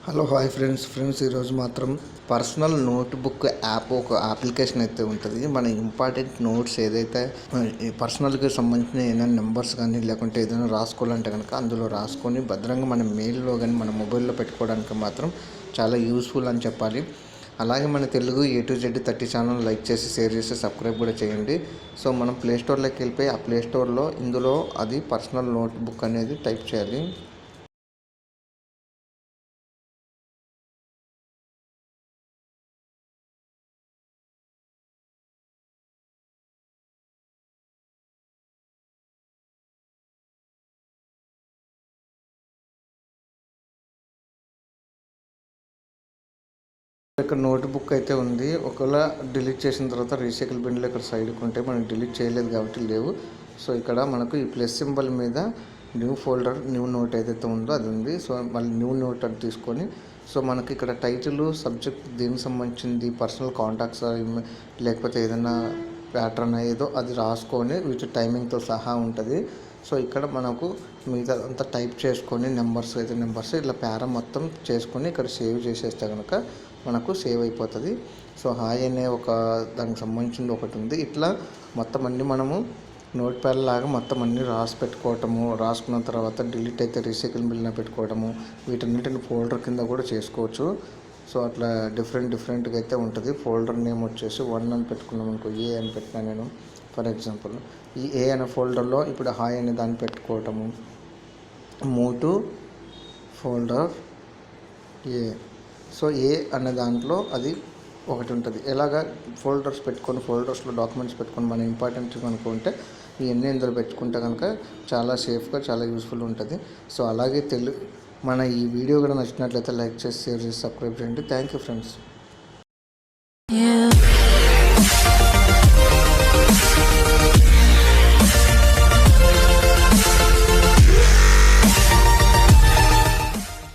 Hello hi friends ఈరోజు మాత్రం personal notebook app ఒక అప్లికేషన్ అయితే ఉంటుంది. మన ఇంపార్టెంట్ నోట్స్ ఏదైతే పర్సనల్కి సంబంధించిన ఏదైనా నెంబర్స్ కానీ లేకుంటే ఏదైనా రాసుకోవాలంటే కనుక అందులో రాసుకొని భద్రంగా మన మెయిల్లో కానీ మన మొబైల్లో పెట్టుకోవడానికి మాత్రం చాలా యూస్ఫుల్ అని చెప్పాలి. అలాగే మన Telugu A to Z 30 channel like చేసి షేర్ చేసి సబ్స్క్రైబ్ కూడా చేయండి. సో మనం ప్లేస్టోర్లోకి వెళ్ళిపోయి ఆ ప్లేస్టోర్లో ఇందులో అది పర్సనల్ నోట్బుక్ అనేది టైప్ చేయాలి. ఇక్కడ నోట్బుక్ అయితే ఉంది. ఒకవేళ డిలీట్ చేసిన తర్వాత రీసైకిల్ బిన్లో ఇక్కడ సైడ్కి ఉంటే మనం డిలీట్ చేయలేదు కాబట్టి లేవు. సో ఇక్కడ మనకు ఈ ప్లస్ సింబల్ మీద న్యూ ఫోల్డర్ న్యూ నోట్ ఏదైతే ఉందో అది ఉంది. సో మళ్ళీ న్యూ నోట్ అది తీసుకొని సో మనకి ఇక్కడ టైటిల్ సబ్జెక్ట్ దేనికి సంబంధించింది పర్సనల్ కాంటాక్ట్స్ లేకపోతే ఏదైనా ప్యాటర్న్ ఏదో అది రాసుకొని విత్ టైమింగ్తో సహా ఉంటుంది. సో ఇక్కడ మనకు మిగతా అంతా టైప్ చేసుకొని నెంబర్స్ ఇట్లా పేరా మొత్తం చేసుకొని ఇక్కడ సేవ్ చేసేస్తే కనుక మనకు సేవ్ అయిపోతుంది. సో హాయ్ అనే ఒక దానికి సంబంధించింది ఒకటి ఉంది. ఇట్లా మొత్తం అన్నీ మనము నోట్ ప్యాడ్ లాగా మొత్తం అన్నీ రాసి పెట్టుకోవటము, రాసుకున్న తర్వాత డిలీట్ అయితే రీసైకిల్ బిల్న పెట్టుకోవడము, వీటన్నిటిని ఫోల్డర్ కింద కూడా చేసుకోవచ్చు. సో అట్లా డిఫరెంట్గా అయితే ఉంటుంది. ఫోల్డర్ నేమ్ వచ్చేసి 1 అని పెట్టుకున్నాం అనుకో, ఏ అని పెట్టినా నేను ఫర్ ఎగ్జాంపుల్. ఈ ఏ అనే ఫోల్డర్లో ఇప్పుడు హాయ్ అనే దాన్ని పెట్టుకోవటము, move to folder A. So A అనే దాంట్లో అది ఒకటి ఉంటుంది. ఎలాగా ఫోల్డర్స్ పెట్టుకొని ఫోల్డర్స్లో డాక్యుమెంట్స్ పెట్టుకొని మన ఇంపార్టెంట్ అనుకుంటే ఇవన్నీ ఇందులో పెట్టుకుంటే కనుక చాలా సేఫ్గా చాలా యూస్ఫుల్ ఉంటుంది. సో అలాగే మన ఈ వీడియో కూడా నచ్చినట్లయితే లైక్ చేసి షేర్ చేసి సబ్స్క్రైబ్ చేయండి. Thank you friends.